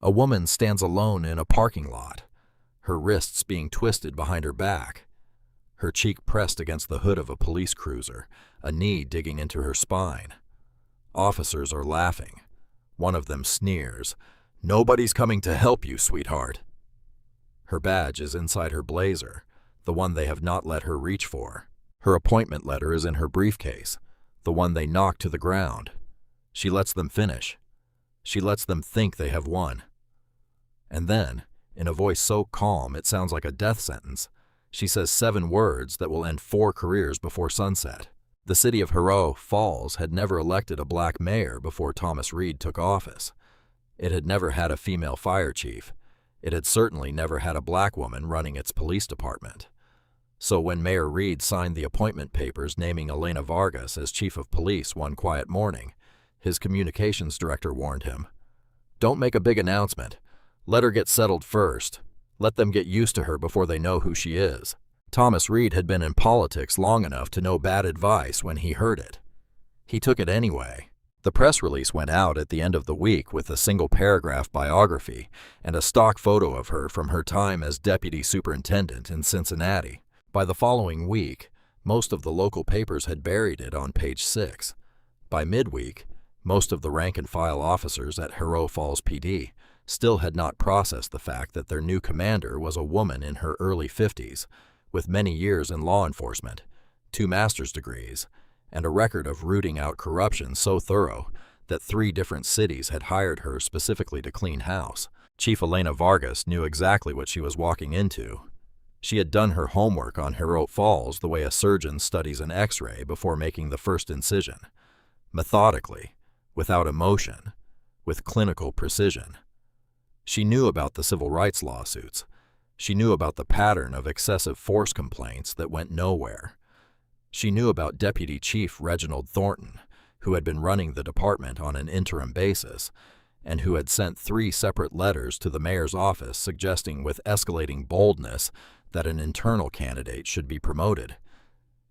A woman stands alone in a parking lot, her wrists being twisted behind her back, her cheek pressed against the hood of a police cruiser, a knee digging into her spine. Officers are laughing. One of them sneers, "Nobody's coming to help you, sweetheart." Her badge is inside her blazer, the one they have not let her reach for. Her appointment letter is in her briefcase, the one they knock to the ground. She lets them finish. She lets them think they have won. And then, in a voice so calm it sounds like a death sentence, she says 7 words that will end 4 careers before sunset. The city of Falls had never elected a black mayor before Thomas Reed took office. It had never had a female fire chief. It had certainly never had a black woman running its police department. So when Mayor Reed signed the appointment papers naming Elena Vargas as chief of police one quiet morning, his communications director warned him, "Don't make a big announcement. Let her get settled first. Let them get used to her before they know who she is." Thomas Reed had been in politics long enough to know bad advice when he heard it. He took it anyway. The press release went out at the end of the week with a single-paragraph biography and a stock photo of her from her time as deputy superintendent in Cincinnati. By the following week, most of the local papers had buried it on page 6. By midweek, most of the rank-and-file officers at Falls PD still had not processed the fact that their new commander was a woman in her early 50s, with many years in law enforcement, 2 master's degrees, and a record of rooting out corruption so thorough that 3 different cities had hired her specifically to clean house. Chief Elena Vargas knew exactly what she was walking into. She had done her homework on Falls the way a surgeon studies an X-ray before making the first incision, methodically, without emotion, with clinical precision. She knew about the civil rights lawsuits. She knew about the pattern of excessive force complaints that went nowhere. She knew about Deputy Chief Reginald Thornton, who had been running the department on an interim basis, and who had sent 3 separate letters to the mayor's office suggesting with escalating boldness that an internal candidate should be promoted.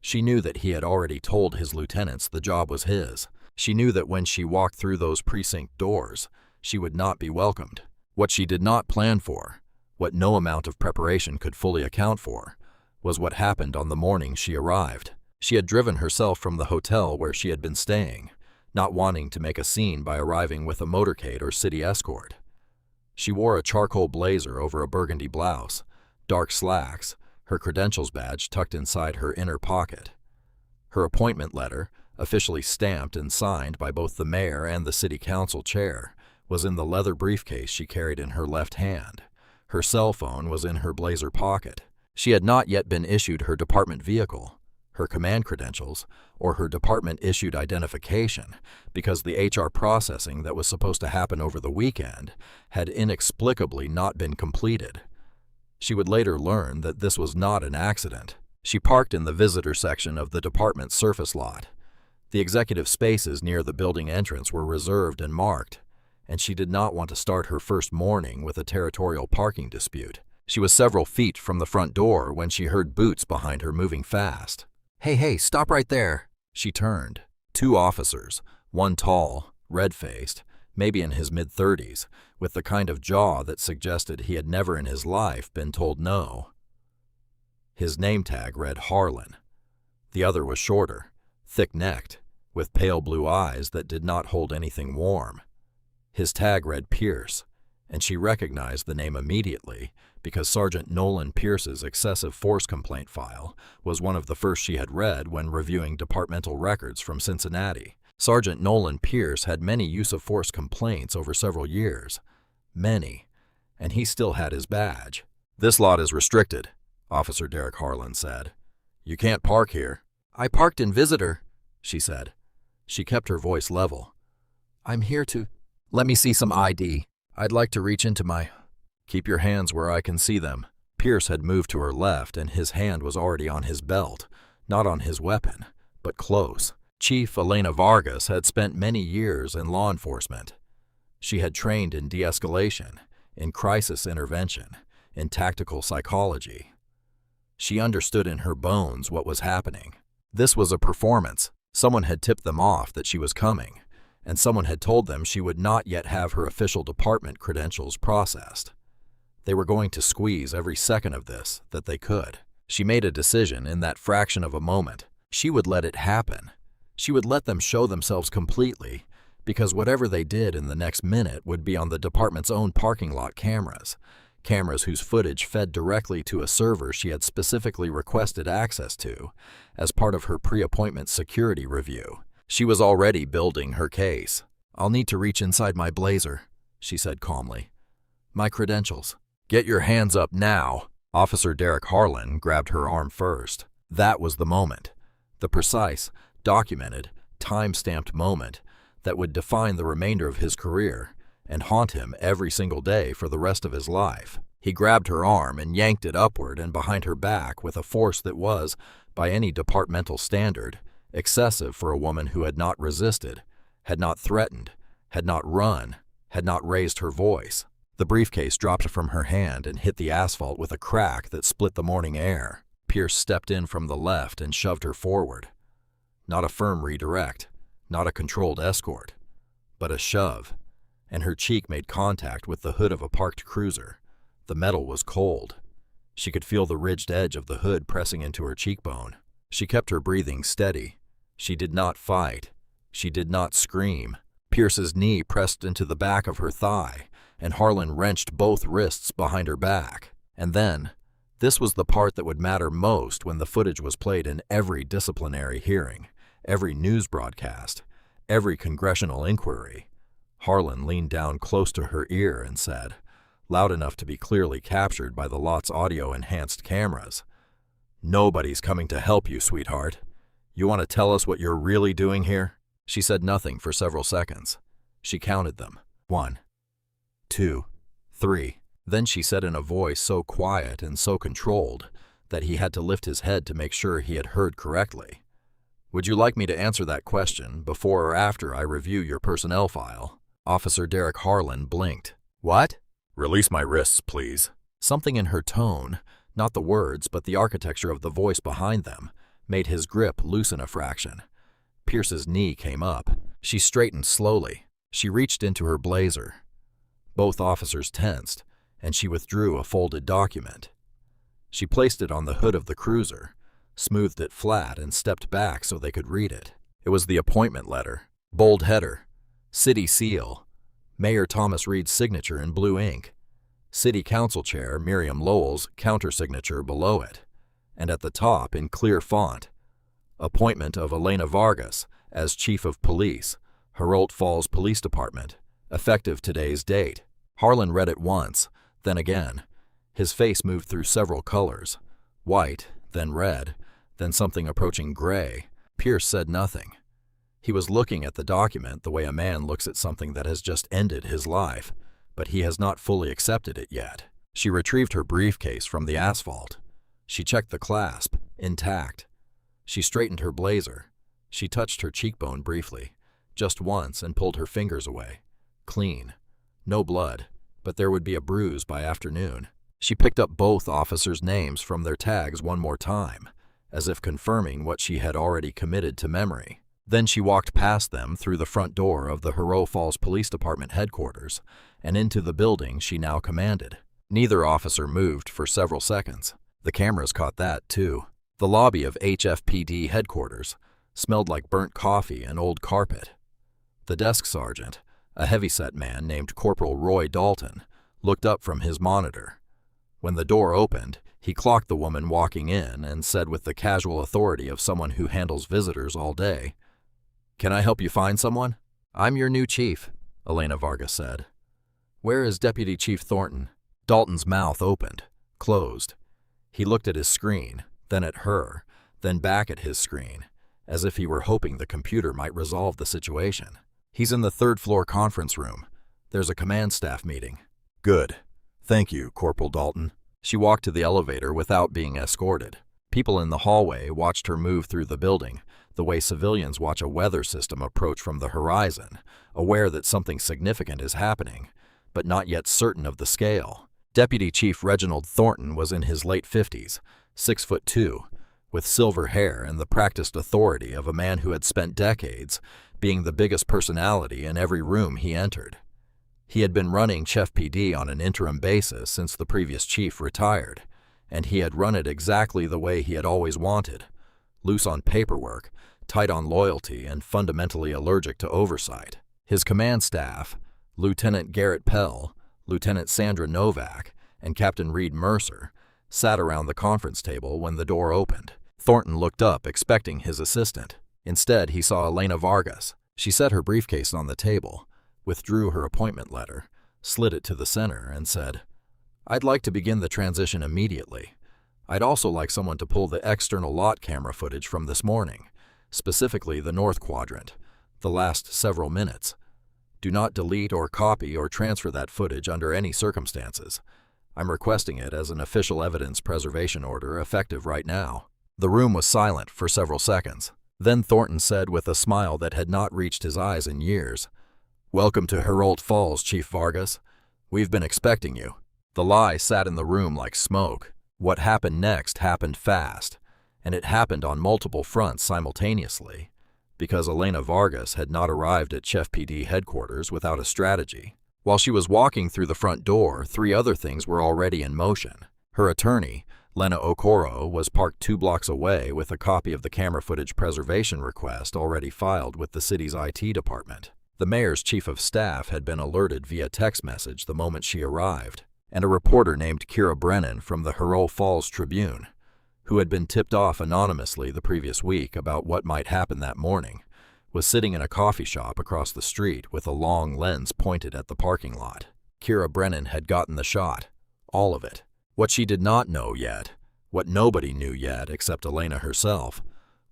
She knew that he had already told his lieutenants the job was his. She knew that when she walked through those precinct doors, she would not be welcomed. What she did not plan for, what no amount of preparation could fully account for, was what happened on the morning she arrived. She had driven herself from the hotel where she had been staying, not wanting to make a scene by arriving with a motorcade or city escort. She wore a charcoal blazer over a burgundy blouse, dark slacks, her credentials badge tucked inside her inner pocket. Her appointment letter, officially stamped and signed by both the mayor and the city council chair, was in the leather briefcase she carried in her left hand. Her cell phone was in her blazer pocket. She had not yet been issued her department vehicle, her command credentials, or her department-issued identification because the HR processing that was supposed to happen over the weekend had inexplicably not been completed. She would later learn that this was not an accident. She parked in the visitor section of the department's surface lot. The executive spaces near the building entrance were reserved and marked, and she did not want to start her first morning with a territorial parking dispute. She was several feet from the front door when she heard boots behind her moving fast. Hey, stop right there." She turned. 2 officers, one tall, red-faced, maybe in his mid-30s, with the kind of jaw that suggested he had never in his life been told no. His name tag read Harlan. The other was shorter, thick-necked, with pale blue eyes that did not hold anything warm. His tag read Pierce, and she recognized the name immediately because Sergeant Nolan Pierce's excessive force complaint file was one of the first she had read when reviewing departmental records from Cincinnati. Sergeant Nolan Pierce had many use-of-force complaints over several years. Many. And he still had his badge. "This lot is restricted," Officer Derek Harlan said. "You can't park here." "I parked in Visitor," she said. She kept her voice level. "I'm here to... Let me see some ID. I'd like to reach into my..." "Keep your hands where I can see them." Pierce had moved to her left and his hand was already on his belt, not on his weapon, but close. Chief Elena Vargas had spent many years in law enforcement. She had trained in de-escalation, in crisis intervention, in tactical psychology. She understood in her bones what was happening. This was a performance. Someone had tipped them off that she was coming, and someone had told them she would not yet have her official department credentials processed. They were going to squeeze every second of this that they could. She made a decision in that fraction of a moment. She would let it happen. She would let them show themselves completely, because whatever they did in the next minute would be on the department's own parking lot cameras whose footage fed directly to a server she had specifically requested access to as part of her pre-appointment security review. She was already building her case. "I'll need to reach inside my blazer," she said calmly. "My credentials." "Get your hands up now." Officer Derek Harlan grabbed her arm first. That was the moment. The precise, documented, time-stamped moment that would define the remainder of his career and haunt him every single day for the rest of his life. He grabbed her arm and yanked it upward and behind her back with a force that was, by any departmental standard, excessive for a woman who had not resisted, had not threatened, had not run, had not raised her voice. The briefcase dropped from her hand and hit the asphalt with a crack that split the morning air. Pierce stepped in from the left and shoved her forward. Not a firm redirect, not a controlled escort, but a shove, and her cheek made contact with the hood of a parked cruiser. The metal was cold. She could feel the ridged edge of the hood pressing into her cheekbone. She kept her breathing steady. She did not fight. She did not scream. Pierce's knee pressed into the back of her thigh, and Harlan wrenched both wrists behind her back. And then, this was the part that would matter most when the footage was played in every disciplinary hearing, every news broadcast, every congressional inquiry. Harlan leaned down close to her ear and said, loud enough to be clearly captured by the lot's audio-enhanced cameras, "Nobody's coming to help you, sweetheart. You want to tell us what you're really doing here?" She said nothing for several seconds. She counted them. 1, 2, 3. Then she said in a voice so quiet and so controlled that he had to lift his head to make sure he had heard correctly. "Would you like me to answer that question before or after I review your personnel file?" Officer Derek Harlan blinked. "What?" "Release my wrists, please." Something in her tone, not the words but the architecture of the voice behind them, made his grip loosen a fraction. Pierce's knee came up. She straightened slowly. She reached into her blazer. Both officers tensed, and she withdrew a folded document. She placed it on the hood of the cruiser, smoothed it flat, and stepped back so they could read it. It was the appointment letter. Bold header. City seal. Mayor Thomas Reed's signature in blue ink. City Council Chair Miriam Lowell's countersignature below it. And at the top, in clear font, appointment of Elena Vargas as Chief of Police, Herald Falls Police Department, effective today's date. Harlan read it once, then again. His face moved through several colors, white, then red, then something approaching gray. Pierce said nothing. He was looking at the document the way a man looks at something that has just ended his life, but he has not fully accepted it yet. She retrieved her briefcase from the asphalt. She checked the clasp, intact. She straightened her blazer. She touched her cheekbone briefly, just once, and pulled her fingers away. Clean. No blood, but there would be a bruise by afternoon. She picked up both officers' names from their tags one more time, as if confirming what she had already committed to memory. Then she walked past them through the front door of the Herald Falls Police Department headquarters and into the building she now commanded. Neither officer moved for several seconds. The cameras caught that, too. The lobby of HFPD headquarters smelled like burnt coffee and old carpet. The desk sergeant, a heavyset man named Corporal Roy Dalton, looked up from his monitor. When the door opened, he clocked the woman walking in and said with the casual authority of someone who handles visitors all day, "Can I help you find someone?" "I'm your new chief," Elena Vargas said. "Where is Deputy Chief Thornton?" Dalton's mouth opened, closed. He looked at his screen, then at her, then back at his screen, as if he were hoping the computer might resolve the situation. "He's in the third-floor conference room. There's a command staff meeting." "Good. Thank you, Corporal Dalton." She walked to the elevator without being escorted. People in the hallway watched her move through the building, the way civilians watch a weather system approach from the horizon, aware that something significant is happening, but not yet certain of the scale. Deputy Chief Reginald Thornton was in his late 50s, 6'2", with silver hair and the practiced authority of a man who had spent decades being the biggest personality in every room he entered. He had been running Chief PD on an interim basis since the previous chief retired, and he had run it exactly the way he had always wanted, loose on paperwork, tight on loyalty, and fundamentally allergic to oversight. His command staff, Lieutenant Garrett Pell, Lieutenant Sandra Novak, and Captain Reed Mercer, sat around the conference table when the door opened. Thornton looked up, expecting his assistant. Instead, he saw Elena Vargas. She set her briefcase on the table, withdrew her appointment letter, slid it to the center, and said, "I'd like to begin the transition immediately. I'd also like someone to pull the external lot camera footage from this morning, specifically the north quadrant, the last several minutes. Do not delete or copy or transfer that footage under any circumstances. I'm requesting it as an official evidence preservation order effective right now." The room was silent for several seconds. Then Thornton said with a smile that had not reached his eyes in years, "Welcome to Herald Falls, Chief Vargas. We've been expecting you." The lie sat in the room like smoke. What happened next happened fast, and it happened on multiple fronts simultaneously, because Elena Vargas had not arrived at Chief PD headquarters without a strategy. While she was walking through the front door, 3 other things were already in motion. Her attorney, Lena Okoro, was parked 2 blocks away with a copy of the camera footage preservation request already filed with the city's IT department. The mayor's chief of staff had been alerted via text message the moment she arrived, and a reporter named Kira Brennan from the Herald Falls Tribune, who had been tipped off anonymously the previous week about what might happen that morning, was sitting in a coffee shop across the street with a long lens pointed at the parking lot. Kira Brennan had gotten the shot, all of it. What she did not know yet, what nobody knew yet except Elena herself,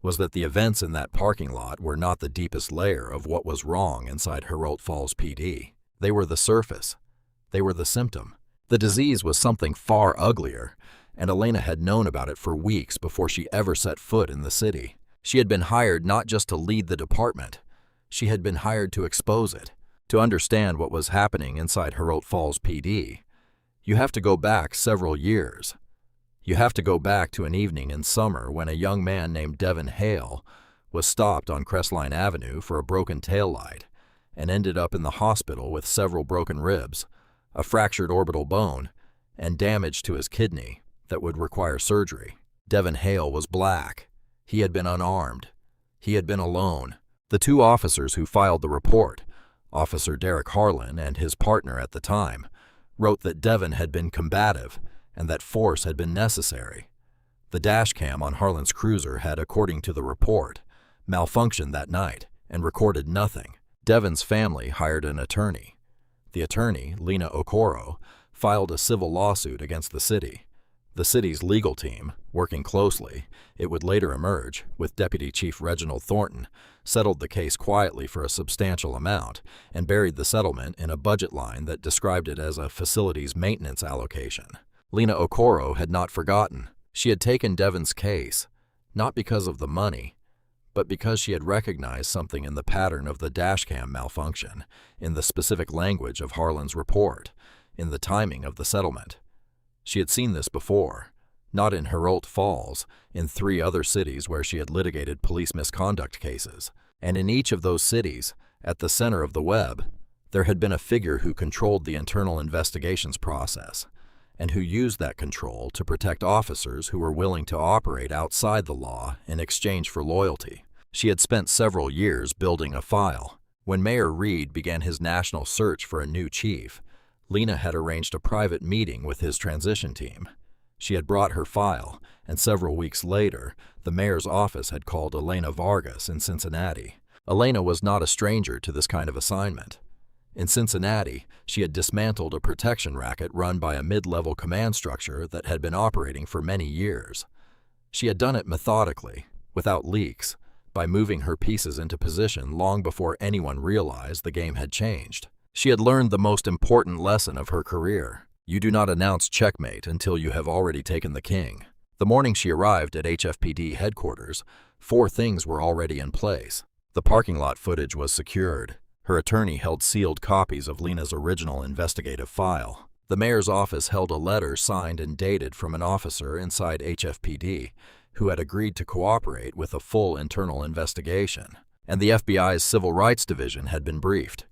was that the events in that parking lot were not the deepest layer of what was wrong inside Herald Falls PD. They were the surface. They were the symptom. The disease was something far uglier, and Elena had known about it for weeks before she ever set foot in the city. She had been hired not just to lead the department. She had been hired to expose it. To understand what was happening inside Herald Falls PD, you have to go back several years. You have to go back to an evening in summer when a young man named Devin Hale was stopped on Crestline Avenue for a broken taillight and ended up in the hospital with several broken ribs, a fractured orbital bone, and damage to his kidney that would require surgery. Devin Hale was black. He had been unarmed. He had been alone. The 2 officers who filed the report, Officer Derek Harlan and his partner at the time, wrote that Devin had been combative and that force had been necessary. The dash cam on Harlan's cruiser had, according to the report, malfunctioned that night and recorded nothing. Devin's family hired an attorney. The attorney, Lena Okoro, filed a civil lawsuit against the city. The city's legal team, working closely, it would later emerge, with Deputy Chief Reginald Thornton, settled the case quietly for a substantial amount and buried the settlement in a budget line that described it as a facilities maintenance allocation. Lena Okoro had not forgotten. She had taken Devin's case, not because of the money, but because she had recognized something in the pattern of the dashcam malfunction, in the specific language of Harlan's report, in the timing of the settlement. She had seen this before, not in Herald Falls, in 3 other cities where she had litigated police misconduct cases. And in each of those cities, at the center of the web, there had been a figure who controlled the internal investigations process, and who used that control to protect officers who were willing to operate outside the law in exchange for loyalty. She had spent several years building a file. When Mayor Reed began his national search for a new chief, Lena had arranged a private meeting with his transition team. She had brought her file, and several weeks later, the mayor's office had called Elena Vargas in Cincinnati. Elena was not a stranger to this kind of assignment. In Cincinnati, she had dismantled a protection racket run by a mid-level command structure that had been operating for many years. She had done it methodically, without leaks, by moving her pieces into position long before anyone realized the game had changed. She had learned the most important lesson of her career. You do not announce checkmate until you have already taken the king. The morning she arrived at HFPD headquarters, 4 things were already in place. The parking lot footage was secured. Her attorney held sealed copies of Lena's original investigative file. The mayor's office held a letter signed and dated from an officer inside HFPD who had agreed to cooperate with a full internal investigation, and the FBI's Civil Rights Division had been briefed.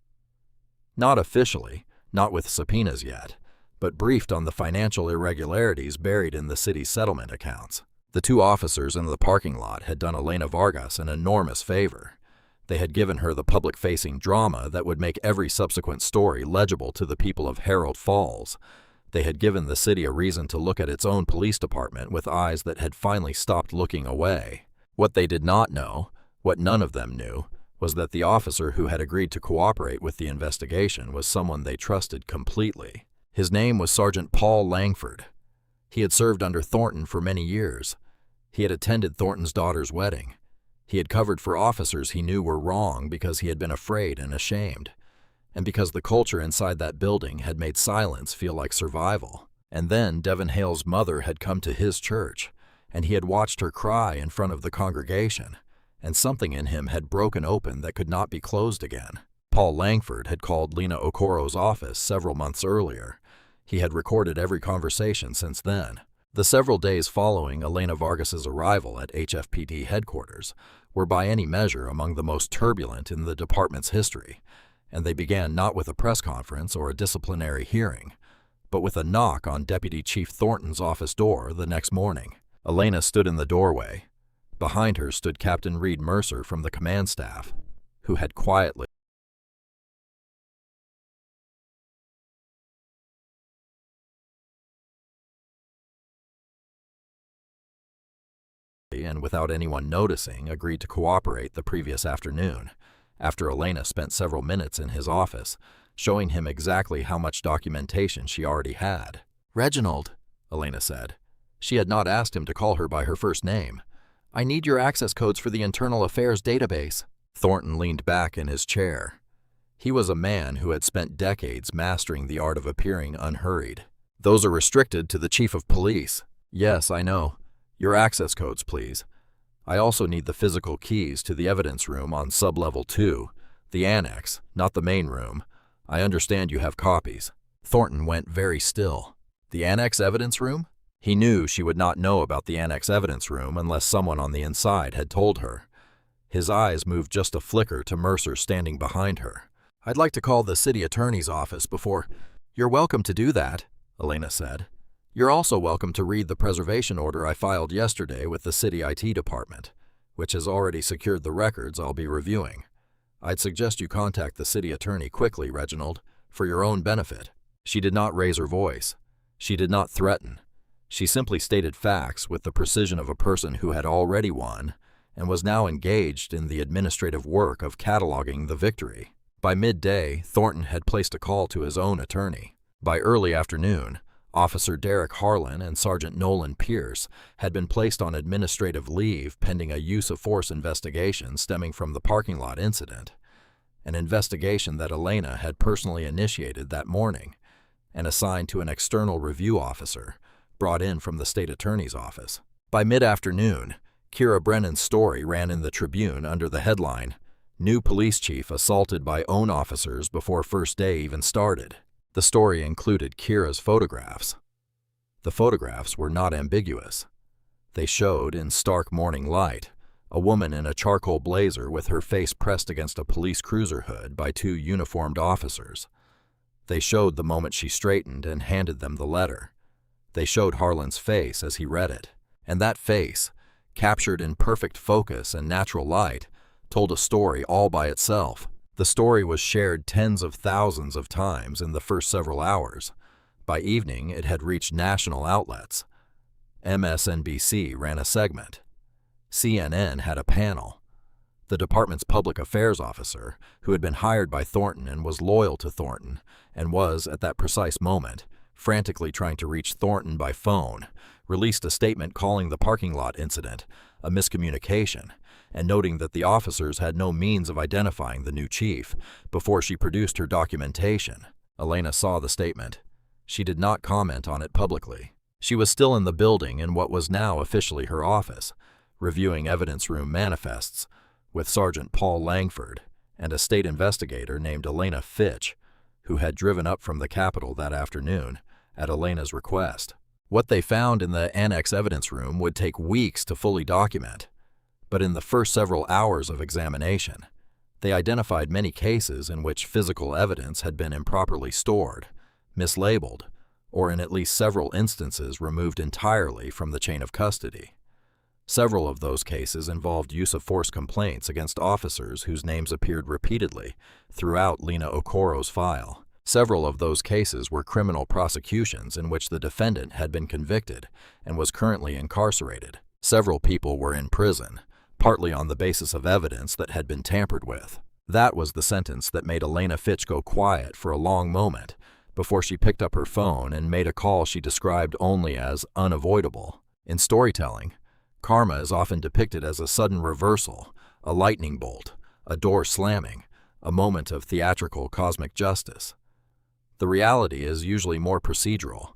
Not officially, not with subpoenas yet, but briefed on the financial irregularities buried in the city's settlement accounts. The two officers in the parking lot had done Elena Vargas an enormous favor. They had given her the public-facing drama that would make every subsequent story legible to the people of Herald Falls. They had given the city a reason to look at its own police department with eyes that had finally stopped looking away. What they did not know, what none of them knew, was that the officer who had agreed to cooperate with the investigation was someone they trusted completely. His name was Sergeant Paul Langford. He had served under Thornton for many years. He had attended Thornton's daughter's wedding. He had covered for officers he knew were wrong because he had been afraid and ashamed, and because the culture inside that building had made silence feel like survival. And then Devon Hale's mother had come to his church, and he had watched her cry in front of the congregation, and something in him had broken open that could not be closed again. Paul Langford had called Lena Okoro's office several months earlier. He had recorded every conversation since then. The several days following Elena Vargas's arrival at HFPD headquarters were by any measure among the most turbulent in the department's history, and they began not with a press conference or a disciplinary hearing, but with a knock on Deputy Chief Thornton's office door the next morning. Elena stood in the doorway. Behind her stood Captain Reed Mercer from the command staff, who had quietly and without anyone noticing agreed to cooperate the previous afternoon, after Elena spent several minutes in his office, showing him exactly how much documentation she already had. "Reginald," Elena said. She had not asked him to call her by her first name. "I need your access codes for the Internal Affairs database." Thornton leaned back in his chair. He was a man who had spent decades mastering the art of appearing unhurried. "Those are restricted to the Chief of Police." "Yes, I know. Your access codes, please. I also need the physical keys to the evidence room on sub-level 2, the annex, not the main room. I understand you have copies." Thornton went very still. The annex evidence room? He knew she would not know about the annex evidence room unless someone on the inside had told her. His eyes moved just a flicker to Mercer standing behind her. "I'd like to call the city attorney's office before—" "You're welcome to do that," Elena said. "You're also welcome to read the preservation order I filed yesterday with the city IT department, which has already secured the records I'll be reviewing. I'd suggest you contact the city attorney quickly, Reginald, for your own benefit." She did not raise her voice. She did not threaten. She simply stated facts with the precision of a person who had already won and was now engaged in the administrative work of cataloging the victory. By midday, Thornton had placed a call to his own attorney. By early afternoon, Officer Derek Harlan and Sergeant Nolan Pierce had been placed on administrative leave pending a use-of-force investigation stemming from the parking lot incident, an investigation that Elena had personally initiated that morning and assigned to an external review officer brought in from the state attorney's office. By mid-afternoon, Kira Brennan's story ran in the Tribune under the headline, "New Police Chief Assaulted by Own Officers Before First Day Even Started." The story included Kira's photographs. The photographs were not ambiguous. They showed, in stark morning light, a woman in a charcoal blazer with her face pressed against a police cruiser hood by two uniformed officers. They showed the moment she straightened and handed them the letter. They showed Harlan's face as he read it, and that face, captured in perfect focus and natural light, told a story all by itself. The story was shared tens of thousands of times in the first several hours. By evening, it had reached national outlets. MSNBC ran a segment. CNN had a panel. The department's public affairs officer, who had been hired by Thornton and was loyal to Thornton, and was, at that precise moment, frantically trying to reach Thornton by phone, released a statement calling the parking lot incident a miscommunication, and noting that the officers had no means of identifying the new chief before she produced her documentation. Elena saw the statement. She did not comment on it publicly. She was still in the building in what was now officially her office, reviewing evidence room manifests with Sergeant Paul Langford and a state investigator named Elena Fitch, who had driven up from the Capitol that afternoon at Elena's request. What they found in the annex evidence room would take weeks to fully document, but in the first several hours of examination, they identified many cases in which physical evidence had been improperly stored, mislabeled, or in at least several instances removed entirely from the chain of custody. Several of those cases involved use of force complaints against officers whose names appeared repeatedly throughout Lena Okoro's file. Several of those cases were criminal prosecutions in which the defendant had been convicted and was currently incarcerated. Several people were in prison, partly on the basis of evidence that had been tampered with. That was the sentence that made Elena Fitch go quiet for a long moment before she picked up her phone and made a call she described only as unavoidable. In storytelling, karma is often depicted as a sudden reversal, a lightning bolt, a door slamming, a moment of theatrical cosmic justice. The reality is usually more procedural.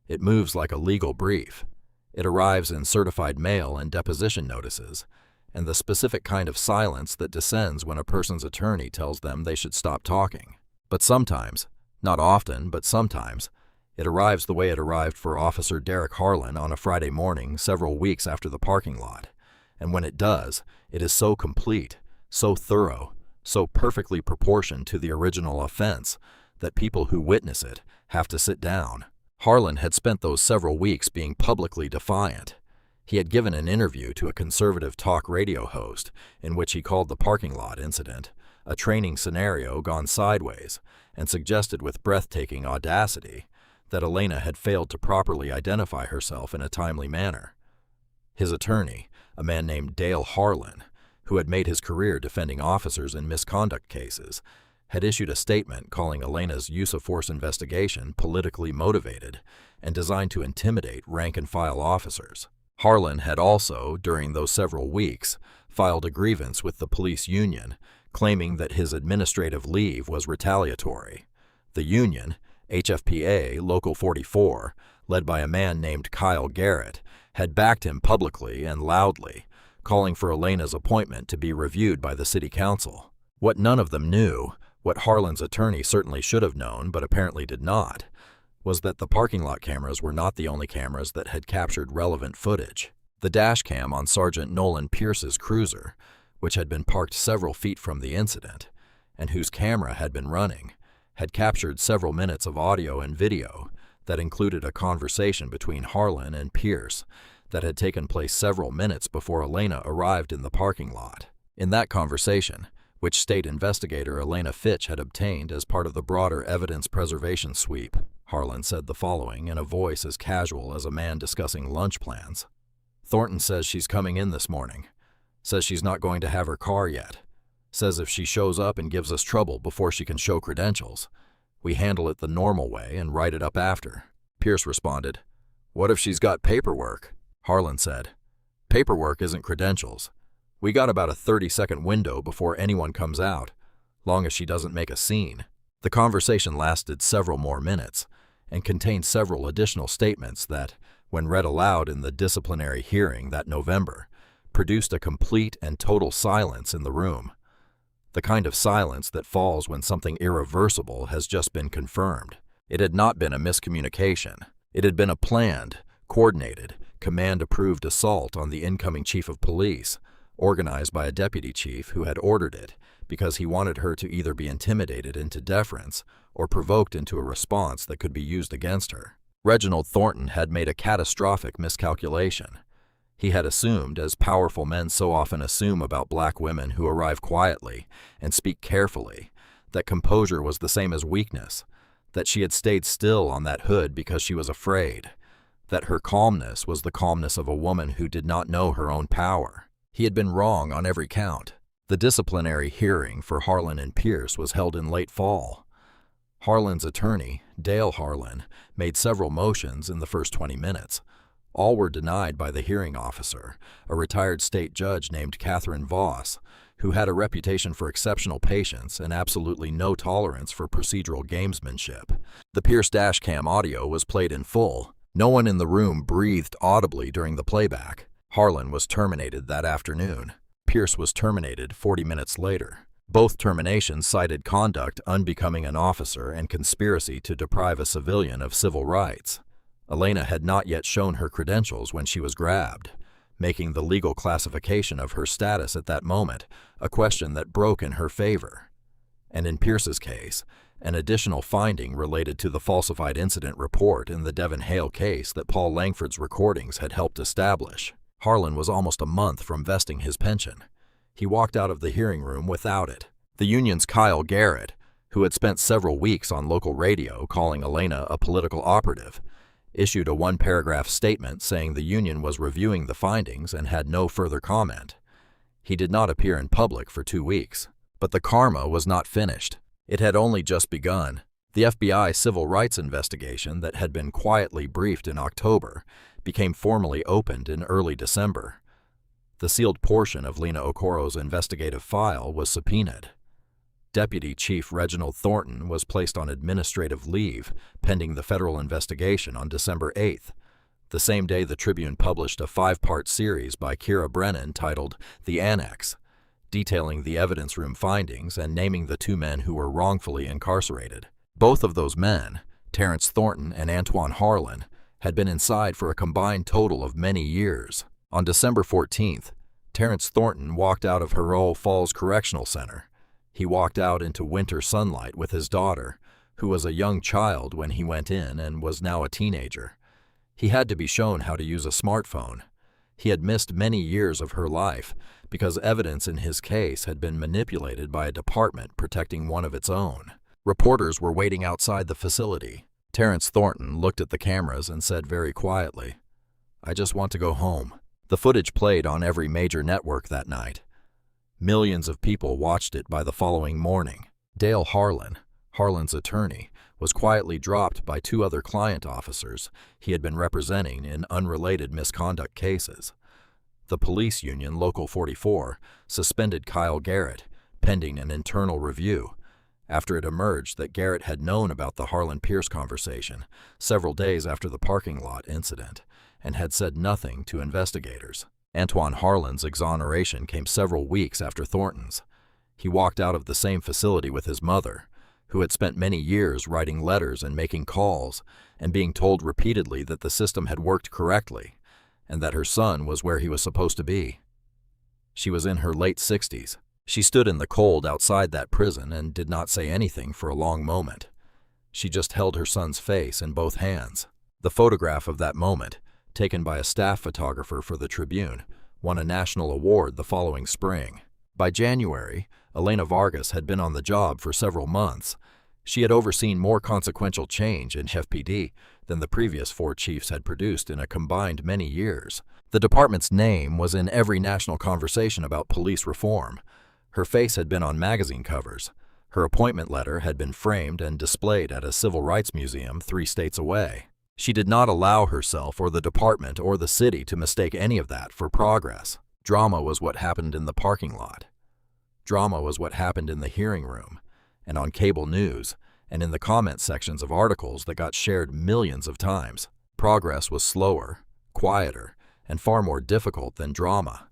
It moves like a legal brief. It arrives in certified mail and deposition notices, and the specific kind of silence that descends when a person's attorney tells them they should stop talking. But sometimes, not often, but sometimes, it arrives the way it arrived for Officer Derek Harlan on a Friday morning several weeks after the parking lot. And when it does, it is so complete, so thorough, so perfectly proportioned to the original offense that people who witness it have to sit down. Harlan had spent those several weeks being publicly defiant. He had given an interview to a conservative talk radio host in which he called the parking lot incident a training scenario gone sideways and suggested with breathtaking audacity that Elena had failed to properly identify herself in a timely manner. His attorney, a man named Dale Harlan, who had made his career defending officers in misconduct cases, had issued a statement calling Elena's use of force investigation politically motivated and designed to intimidate rank-and-file officers. Harlan had also, during those several weeks, filed a grievance with the police union, claiming that his administrative leave was retaliatory. The union, HFPA Local 44, led by a man named Kyle Garrett, had backed him publicly and loudly, calling for Elena's appointment to be reviewed by the city council. What none of them knew, what Harlan's attorney certainly should have known but apparently did not, was that the parking lot cameras were not the only cameras that had captured relevant footage. The dash cam on Sergeant Nolan Pierce's cruiser, which had been parked several feet from the incident, and whose camera had been running, had captured several minutes of audio and video that included a conversation between Harlan and Pierce that had taken place several minutes before Elena arrived in the parking lot. In that conversation, which state investigator Elena Fitch had obtained as part of the broader evidence preservation sweep, Harlan said the following in a voice as casual as a man discussing lunch plans. "Thornton says she's coming in this morning. Says she's not going to have her car yet. Says if she shows up and gives us trouble before she can show credentials, we handle it the normal way and write it up after." Pierce responded, "What if she's got paperwork?" Harlan said, "Paperwork isn't credentials. We got about a 30-second window before anyone comes out, long as she doesn't make a scene." The conversation lasted several more minutes and contained several additional statements that, when read aloud in the disciplinary hearing that November, produced a complete and total silence in the room. The kind of silence that falls when something irreversible has just been confirmed. It had not been a miscommunication. It had been a planned, coordinated, command-approved assault on the incoming chief of police, organized by a deputy chief who had ordered it because he wanted her to either be intimidated into deference or provoked into a response that could be used against her. Reginald Thornton had made a catastrophic miscalculation. He had assumed, as powerful men so often assume about black women who arrive quietly and speak carefully, that composure was the same as weakness, that she had stayed still on that hood because she was afraid, that her calmness was the calmness of a woman who did not know her own power. He had been wrong on every count. The disciplinary hearing for Harlan and Pierce was held in late fall. Harlan's attorney, Dale Harlan, made several motions in the first 20 minutes. All were denied by the hearing officer, a retired state judge named Catherine Voss, who had a reputation for exceptional patience and absolutely no tolerance for procedural gamesmanship. The Pierce dashcam audio was played in full. No one in the room breathed audibly during the playback. Harlan was terminated that afternoon. Pierce was terminated 40 minutes later. Both terminations cited conduct unbecoming an officer and conspiracy to deprive a civilian of civil rights. Elena had not yet shown her credentials when she was grabbed, making the legal classification of her status at that moment a question that broke in her favor. And in Pierce's case, an additional finding related to the falsified incident report in the Devon Hale case that Paul Langford's recordings had helped establish. Harlan was almost a month from vesting his pension. He walked out of the hearing room without it. The union's Kyle Garrett, who had spent several weeks on local radio calling Elena a political operative, issued a one-paragraph statement saying the union was reviewing the findings and had no further comment. He did not appear in public for 2 weeks. But the karma was not finished. It had only just begun. The FBI civil rights investigation that had been quietly briefed in October became formally opened in early December. The sealed portion of Lena Okoro's investigative file was subpoenaed. Deputy Chief Reginald Thornton was placed on administrative leave pending the federal investigation on December 8th, the same day the Tribune published a 5-part series by Kira Brennan titled The Annex, detailing the evidence room findings and naming the 2 men who were wrongfully incarcerated. Both of those men, Terrence Thornton and Antoine Harlan, had been inside for a combined total of many years. On December 14th, Terrence Thornton walked out of Huron Falls Correctional Center. He walked out into winter sunlight with his daughter, who was a young child when he went in and was now a teenager. He had to be shown how to use a smartphone. He had missed many years of her life because evidence in his case had been manipulated by a department protecting one of its own. Reporters were waiting outside the facility. Terrence Thornton looked at the cameras and said very quietly, "I just want to go home." The footage played on every major network that night. Millions of people watched it by the following morning. Dale Harlan, Harlan's attorney, was quietly dropped by 2 other client officers he had been representing in unrelated misconduct cases. The police union, Local 44, suspended Kyle Garrett, pending an internal review, after it emerged that Garrett had known about the Harlan-Pierce conversation several days after the parking lot incident and had said nothing to investigators. Antoine Harlan's exoneration came several weeks after Thornton's. He walked out of the same facility with his mother, who had spent many years writing letters and making calls and being told repeatedly that the system had worked correctly and that her son was where he was supposed to be. She was in her late 60s. She stood in the cold outside that prison and did not say anything for a long moment. She just held her son's face in both hands. The photograph of that moment, taken by a staff photographer for the Tribune, won a national award the following spring. By January, Elena Vargas had been on the job for several months. She had overseen more consequential change in FPD than the previous 4 chiefs had produced in a combined many years. The department's name was in every national conversation about police reform. Her face had been on magazine covers. Her appointment letter had been framed and displayed at a civil rights museum 3 states away. She did not allow herself or the department or the city to mistake any of that for progress. Drama was what happened in the parking lot. Drama was what happened in the hearing room, and on cable news, and in the comment sections of articles that got shared millions of times. Progress was slower, quieter, and far more difficult than drama.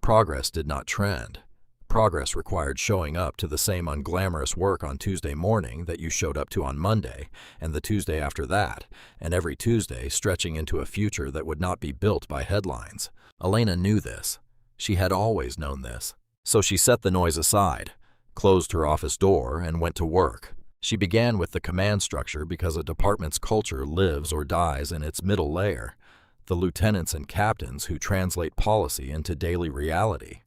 Progress did not trend. Progress required showing up to the same unglamorous work on Tuesday morning that you showed up to on Monday, and the Tuesday after that, and every Tuesday stretching into a future that would not be built by headlines. Elena knew this. She had always known this. So she set the noise aside, closed her office door, and went to work. She began with the command structure because a department's culture lives or dies in its middle layer, the lieutenants and captains who translate policy into daily reality,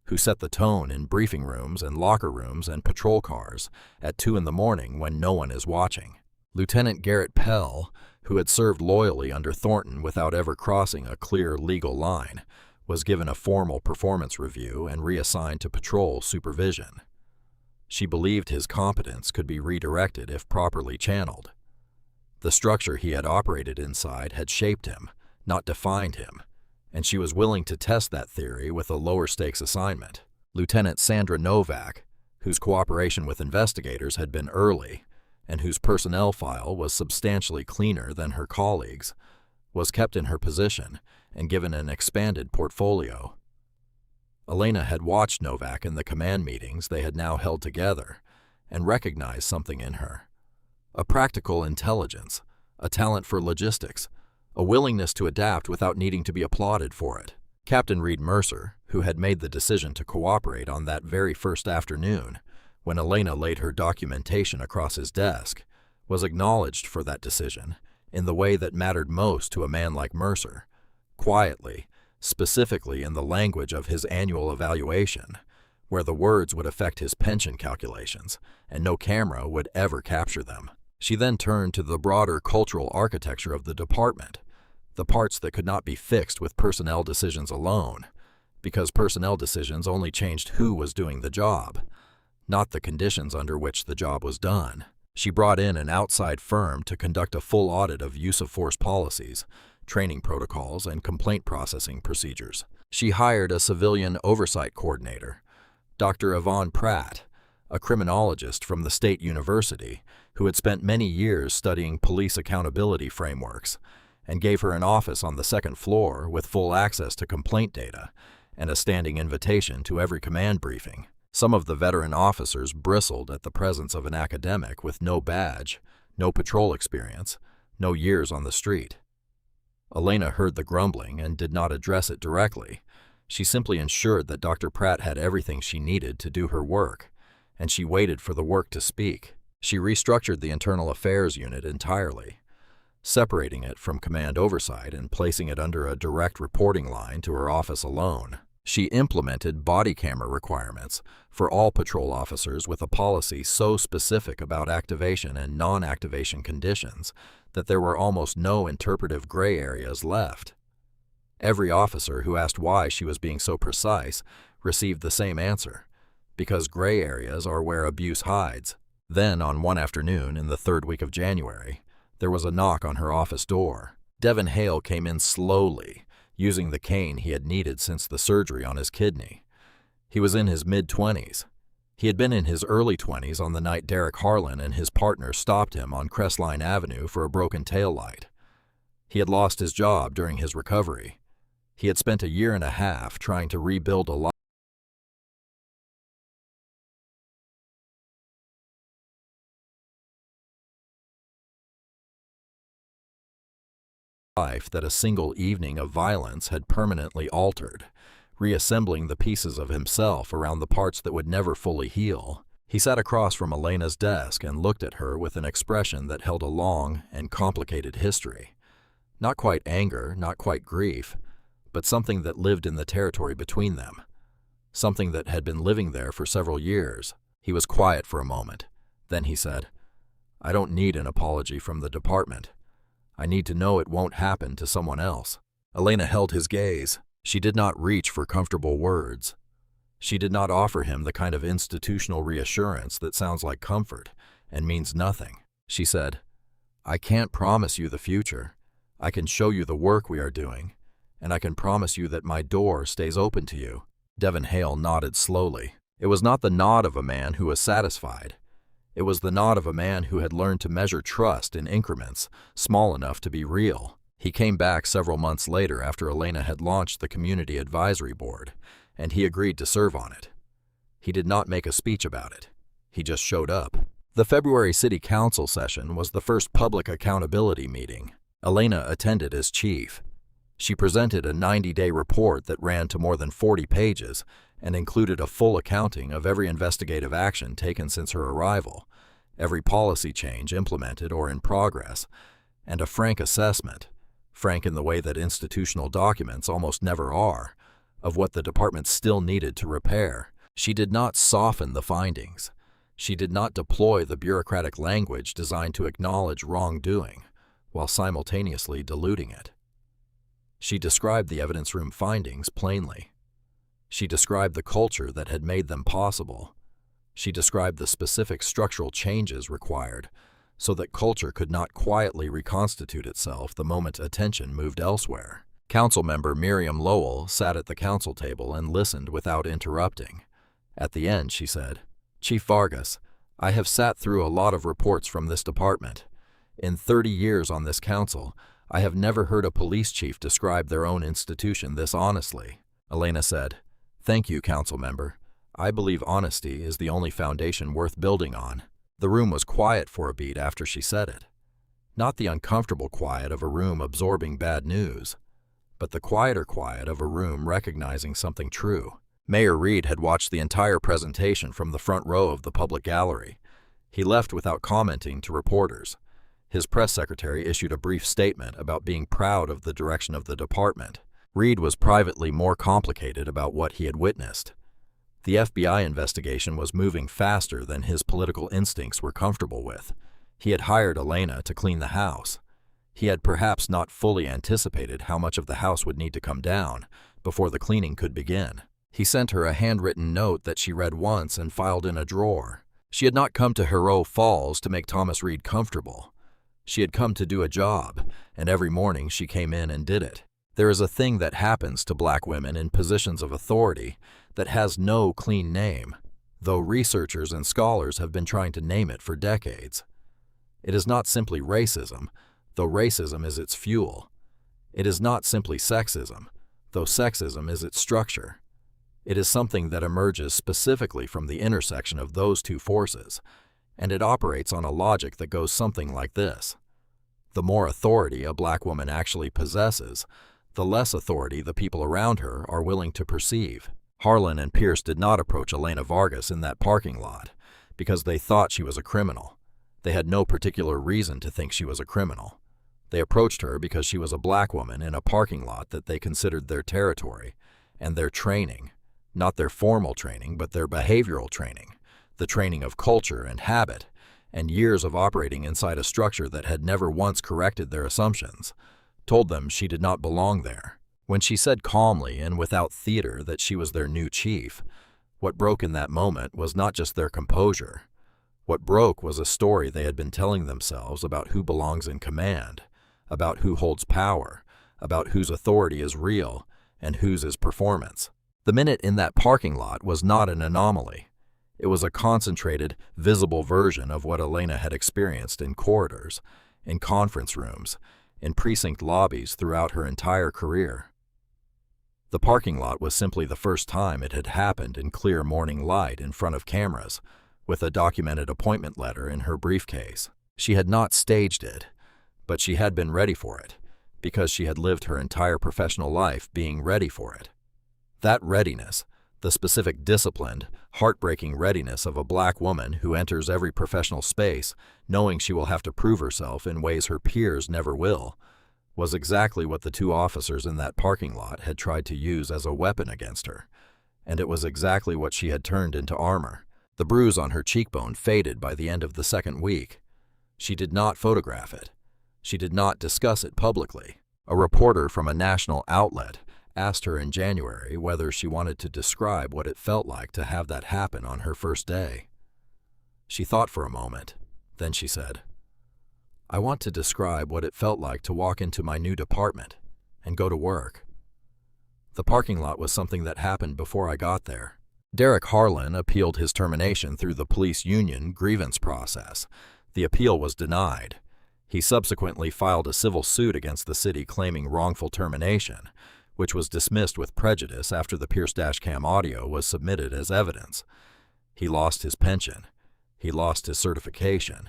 who set the tone in briefing rooms and locker rooms and patrol cars at 2 in the morning when no one is watching. Lieutenant Garrett Pell, who had served loyally under Thornton without ever crossing a clear legal line, was given a formal performance review and reassigned to patrol supervision. She believed his competence could be redirected if properly channeled. The structure he had operated inside had shaped him, not defined him, and she was willing to test that theory with a lower-stakes assignment. Lieutenant Sandra Novak, whose cooperation with investigators had been early and whose personnel file was substantially cleaner than her colleagues', was kept in her position and given an expanded portfolio. Elena had watched Novak in the command meetings they had now held together and recognized something in her. A practical intelligence, a talent for logistics, a willingness to adapt without needing to be applauded for it. Captain Reed Mercer, who had made the decision to cooperate on that very first afternoon, when Elena laid her documentation across his desk, was acknowledged for that decision in the way that mattered most to a man like Mercer, quietly, specifically in the language of his annual evaluation, where the words would affect his pension calculations, and no camera would ever capture them. She then turned to the broader cultural architecture of the department, the parts that could not be fixed with personnel decisions alone, because personnel decisions only changed who was doing the job, not the conditions under which the job was done. She brought in an outside firm to conduct a full audit of use-of-force policies, training protocols, and complaint processing procedures. She hired a civilian oversight coordinator, Dr. Yvonne Pratt, a criminologist from the State University who had spent many years studying police accountability frameworks, and gave her an office on the second floor with full access to complaint data and a standing invitation to every command briefing. Some of the veteran officers bristled at the presence of an academic with no badge, no patrol experience, no years on the street. Elena heard the grumbling and did not address it directly. She simply ensured that Dr. Pratt had everything she needed to do her work, and she waited for the work to speak. She restructured the Internal Affairs Unit entirely, separating it from command oversight and placing it under a direct reporting line to her office alone. She implemented body camera requirements for all patrol officers with a policy so specific about activation and non-activation conditions that there were almost no interpretive gray areas left. Every officer who asked why she was being so precise received the same answer: because gray areas are where abuse hides. Then, on one afternoon in the third week of January, there was a knock on her office door. Devin Hale came in slowly, using the cane he had needed since the surgery on his kidney. He was in his mid-20s. He had been in his early 20s on the night Derek Harlan and his partner stopped him on Crestline Avenue for a broken taillight. He had lost his job during his recovery. He had spent a year and a half trying to rebuild a life that a single evening of violence had permanently altered, reassembling the pieces of himself around the parts that would never fully heal. He sat across from Elena's desk and looked at her with an expression that held a long and complicated history. Not quite anger, not quite grief, but something that lived in the territory between them. Something that had been living there for several years. He was quiet for a moment. Then he said, "I don't need an apology from the department. I need to know it won't happen to someone else." Elena held his gaze. She did not reach for comfortable words. She did not offer him the kind of institutional reassurance that sounds like comfort and means nothing. She said, "I can't promise you the future. I can show you the work we are doing, and I can promise you that my door stays open to you." Devin Hale nodded slowly. It was not the nod of a man who was satisfied. It was the nod of a man who had learned to measure trust in increments small enough to be real. He came back several months later after Elena had launched the Community Advisory Board, and he agreed to serve on it. He did not make a speech about it. He just showed up. The February City Council session was the first public accountability meeting. Elena attended as chief. She presented a 90-day report that ran to more than 40 pages and included a full accounting of every investigative action taken since her arrival, every policy change implemented or in progress, and a frank assessment, frank in the way that institutional documents almost never are, of what the department still needed to repair. She did not soften the findings. She did not deploy the bureaucratic language designed to acknowledge wrongdoing, while simultaneously diluting it. She described the evidence room findings plainly. She described the culture that had made them possible. She described the specific structural changes required so that culture could not quietly reconstitute itself the moment attention moved elsewhere. Council member Miriam Lowell sat at the council table and listened without interrupting. At the end, she said, "Chief Vargas, I have sat through a lot of reports from this department. In 30 years on this council, I have never heard a police chief describe their own institution this honestly." Elena said, "Thank you, council member. I believe honesty is the only foundation worth building on." The room was quiet for a beat after she said it. Not the uncomfortable quiet of a room absorbing bad news, but the quieter quiet of a room recognizing something true. Mayor Reed had watched the entire presentation from the front row of the public gallery. He left without commenting to reporters. His press secretary issued a brief statement about being proud of the direction of the department. Reed was privately more complicated about what he had witnessed. The FBI investigation was moving faster than his political instincts were comfortable with. He had hired Elena to clean the house. He had perhaps not fully anticipated how much of the house would need to come down before the cleaning could begin. He sent her a handwritten note that she read once and filed in a drawer. She had not come to Hero Falls to make Thomas Reed comfortable. She had come to do a job, and every morning she came in and did it. There is a thing that happens to black women in positions of authority that has no clean name, though researchers and scholars have been trying to name it for decades. It is not simply racism, though racism is its fuel. It is not simply sexism, though sexism is its structure. It is something that emerges specifically from the intersection of those two forces, and it operates on a logic that goes something like this. The more authority a black woman actually possesses, the less authority the people around her are willing to perceive. Harlan and Pierce did not approach Elena Vargas in that parking lot because they thought she was a criminal. They had no particular reason to think she was a criminal. They approached her because she was a black woman in a parking lot that they considered their territory, and their training, not their formal training, but their behavioral training, the training of culture and habit, and years of operating inside a structure that had never once corrected their assumptions, told them she did not belong there. When she said calmly and without theater that she was their new chief, what broke in that moment was not just their composure. What broke was a story they had been telling themselves about who belongs in command, about who holds power, about whose authority is real and whose is performance. The minute in that parking lot was not an anomaly. It was a concentrated, visible version of what Elena had experienced in corridors, in conference rooms, in precinct lobbies throughout her entire career. The parking lot was simply the first time it had happened in clear morning light in front of cameras, with a documented appointment letter in her briefcase. She had not staged it, but she had been ready for it, because she had lived her entire professional life being ready for it. That readiness, the specific disciplined, heartbreaking readiness of a black woman who enters every professional space knowing she will have to prove herself in ways her peers never will, was exactly what the two officers in that parking lot had tried to use as a weapon against her, and it was exactly what she had turned into armor. The bruise on her cheekbone faded by the end of the second week. She did not photograph it. She did not discuss it publicly. A reporter from a national outlet asked her in January whether she wanted to describe what it felt like to have that happen on her first day. She thought for a moment. Then she said, "I want to describe what it felt like to walk into my new department and go to work. The parking lot was something that happened before I got there." Derek Harlan appealed his termination through the police union grievance process. The appeal was denied. He subsequently filed a civil suit against the city claiming wrongful termination, which was dismissed with prejudice after the Pierce dashcam audio was submitted as evidence. He lost his pension. He lost his certification.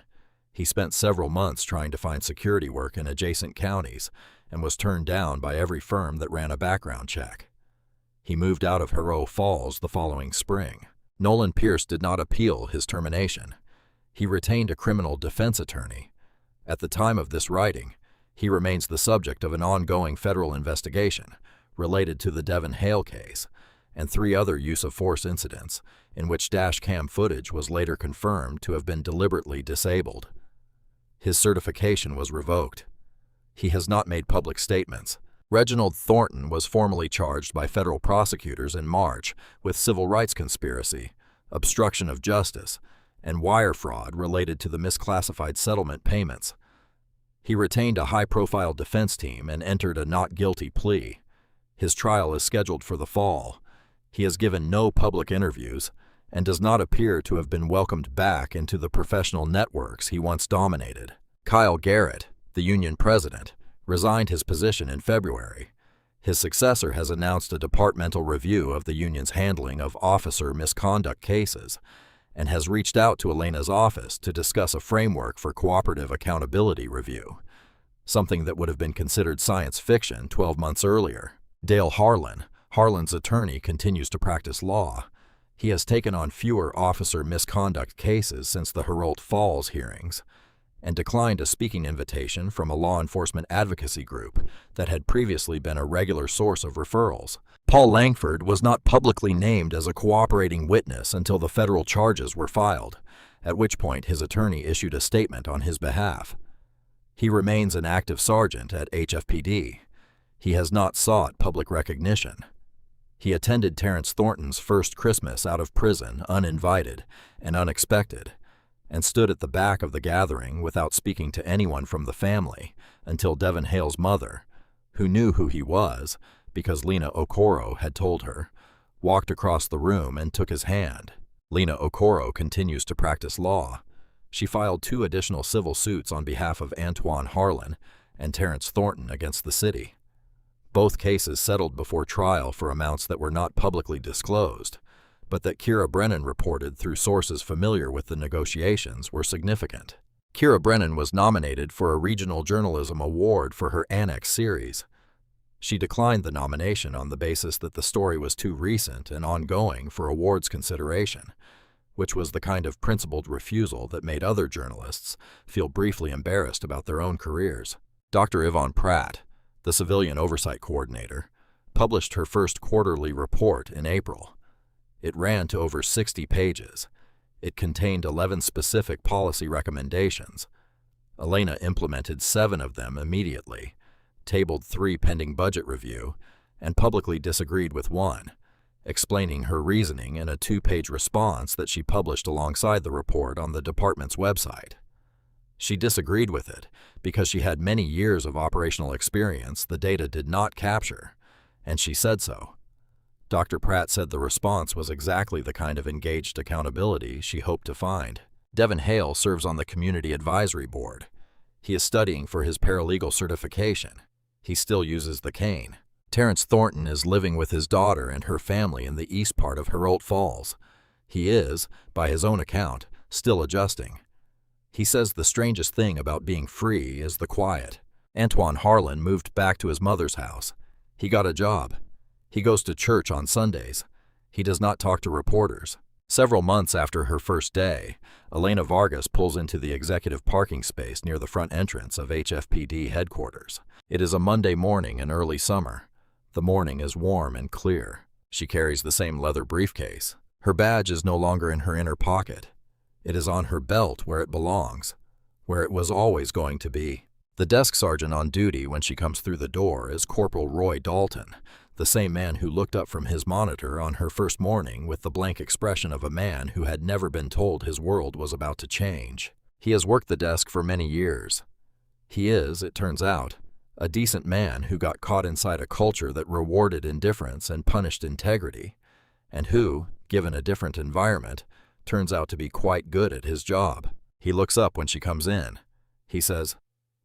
He spent several months trying to find security work in adjacent counties and was turned down by every firm that ran a background check. He moved out of Hero Falls the following spring. Nolan Pierce did not appeal his termination. He retained a criminal defense attorney. At the time of this writing, he remains the subject of an ongoing federal investigation related to the Devon Hale case and 3 other use-of-force incidents in which dashcam footage was later confirmed to have been deliberately disabled. His certification was revoked. He has not made public statements. Reginald Thornton was formally charged by federal prosecutors in March with civil rights conspiracy, obstruction of justice, and wire fraud related to the misclassified settlement payments. He retained a high-profile defense team and entered a not guilty plea. His trial is scheduled for the fall. He has given no public interviews and does not appear to have been welcomed back into the professional networks he once dominated. Kyle Garrett, the union president, resigned his position in February. His successor has announced a departmental review of the union's handling of officer misconduct cases and has reached out to Elena's office to discuss a framework for cooperative accountability review, something that would have been considered science fiction 12 months earlier. Dale Harlan, Harlan's attorney, continues to practice law. He has taken on fewer officer misconduct cases since the Herald Falls hearings, and declined a speaking invitation from a law enforcement advocacy group that had previously been a regular source of referrals. Paul Langford was not publicly named as a cooperating witness until the federal charges were filed, at which point his attorney issued a statement on his behalf. He remains an active sergeant at HFPD. He has not sought public recognition. He attended Terrence Thornton's first Christmas out of prison uninvited and unexpected, and stood at the back of the gathering without speaking to anyone from the family until Devin Hale's mother, who knew who he was because Lena Okoro had told her, walked across the room and took his hand. Lena Okoro continues to practice law. She filed 2 additional civil suits on behalf of Antoine Harlan and Terrence Thornton against the city. Both cases settled before trial for amounts that were not publicly disclosed, but that Kira Brennan reported through sources familiar with the negotiations were significant. Kira Brennan was nominated for a Regional Journalism Award for her Annex series. She declined the nomination on the basis that the story was too recent and ongoing for awards consideration, which was the kind of principled refusal that made other journalists feel briefly embarrassed about their own careers. Dr. Yvonne Pratt, the Civilian Oversight Coordinator, published her first quarterly report in April. It ran to over 60 pages. It contained 11 specific policy recommendations. Elena implemented 7 of them immediately, tabled 3 pending budget review, and publicly disagreed with 1, explaining her reasoning in a 2-page response that she published alongside the report on the department's website. She disagreed with it because she had many years of operational experience the data did not capture, and she said so. Dr. Pratt said the response was exactly the kind of engaged accountability she hoped to find. Devin Hale serves on the Community Advisory Board. He is studying for his paralegal certification. He still uses the cane. Terrence Thornton is living with his daughter and her family in the east part of Herald Falls. He is, by his own account, still adjusting. He says the strangest thing about being free is the quiet. Antoine Harlan moved back to his mother's house. He got a job. He goes to church on Sundays. He does not talk to reporters. Several months after her first day, Elena Vargas pulls into the executive parking space near the front entrance of HFPD headquarters. It is a Monday morning in early summer. The morning is warm and clear. She carries the same leather briefcase. Her badge is no longer in her inner pocket. It is on her belt where it belongs, where it was always going to be. The desk sergeant on duty when she comes through the door is Corporal Roy Dalton, the same man who looked up from his monitor on her first morning with the blank expression of a man who had never been told his world was about to change. He has worked the desk for many years. He is, it turns out, a decent man who got caught inside a culture that rewarded indifference and punished integrity, and who, given a different environment, turns out to be quite good at his job. He looks up when she comes in. He says,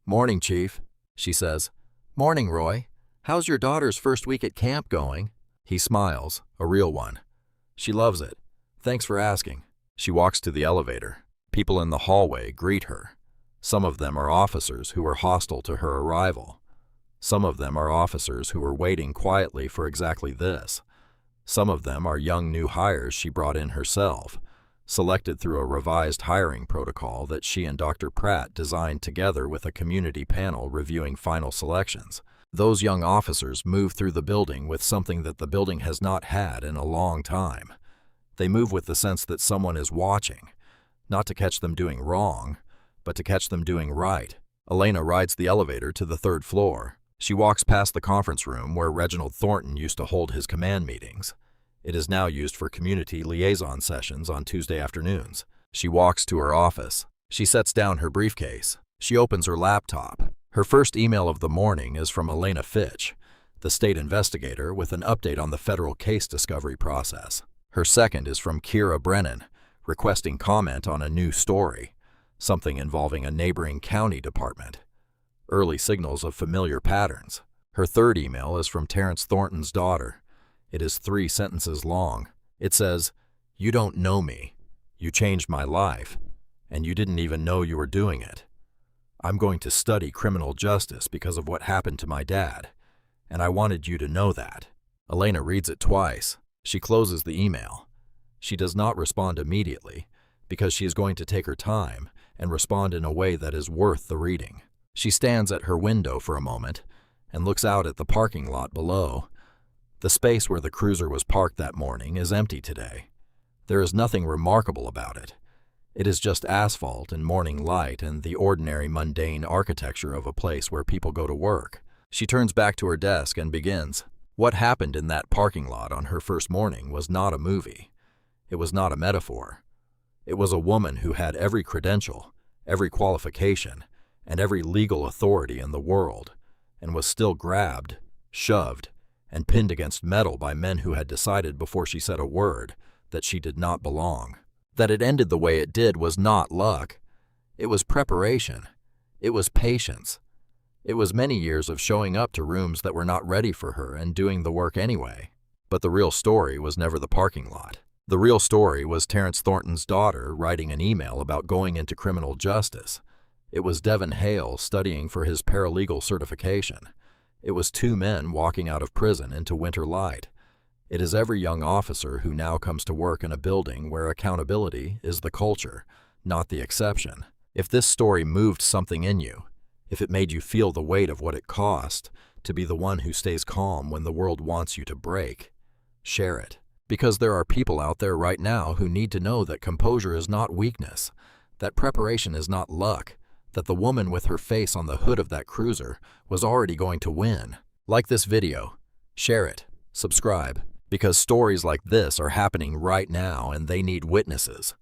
"Morning, Chief." She says, "Morning, Roy. How's your daughter's first week at camp going?" He smiles, a real one. "She loves it. Thanks for asking." She walks to the elevator. People in the hallway greet her. Some of them are officers who were hostile to her arrival. Some of them are officers who were waiting quietly for exactly this. Some of them are young new hires she brought in herself, selected through a revised hiring protocol that she and Dr. Pratt designed together with a community panel reviewing final selections. Those young officers move through the building with something that the building has not had in a long time. They move with the sense that someone is watching, not to catch them doing wrong, but to catch them doing right. Elena rides the elevator to the 3rd floor. She walks past the conference room where Reginald Thornton used to hold his command meetings. It is now used for community liaison sessions on Tuesday afternoons. She walks to her office. She sets down her briefcase. She opens her laptop. Her first email of the morning is from Elena Fitch, the state investigator, with an update on the federal case discovery process. Her second is from Kira Brennan, requesting comment on a new story, something involving a neighboring county department. Early signals of familiar patterns. Her third email is from Terrence Thornton's daughter. It is 3 sentences long. It says, "You don't know me. You changed my life, and you didn't even know you were doing it. I'm going to study criminal justice because of what happened to my dad, and I wanted you to know that." Elena reads it twice. She closes the email. She does not respond immediately because she is going to take her time and respond in a way that is worth the reading. She stands at her window for a moment and looks out at the parking lot below. The space where the cruiser was parked that morning is empty today. There is nothing remarkable about it. It is just asphalt and morning light and the ordinary mundane architecture of a place where people go to work. She turns back to her desk and begins. What happened in that parking lot on her first morning was not a movie. It was not a metaphor. It was a woman who had every credential, every qualification, and every legal authority in the world, and was still grabbed, shoved, and pinned against metal by men who had decided before she said a word that she did not belong. That it ended the way it did was not luck. It was preparation. It was patience. It was many years of showing up to rooms that were not ready for her and doing the work anyway. But the real story was never the parking lot. The real story was Terrence Thornton's daughter writing an email about going into criminal justice. It was Devin Hale studying for his paralegal certification. It was two men walking out of prison into winter light. It is every young officer who now comes to work in a building where accountability is the culture, not the exception. If this story moved something in you, if it made you feel the weight of what it cost to be the one who stays calm when the world wants you to break, share it. Because there are people out there right now who need to know that composure is not weakness, that preparation is not luck, that the woman with her face on the hood of that cruiser was already going to win. Like this video, share it, subscribe, because stories like this are happening right now and they need witnesses.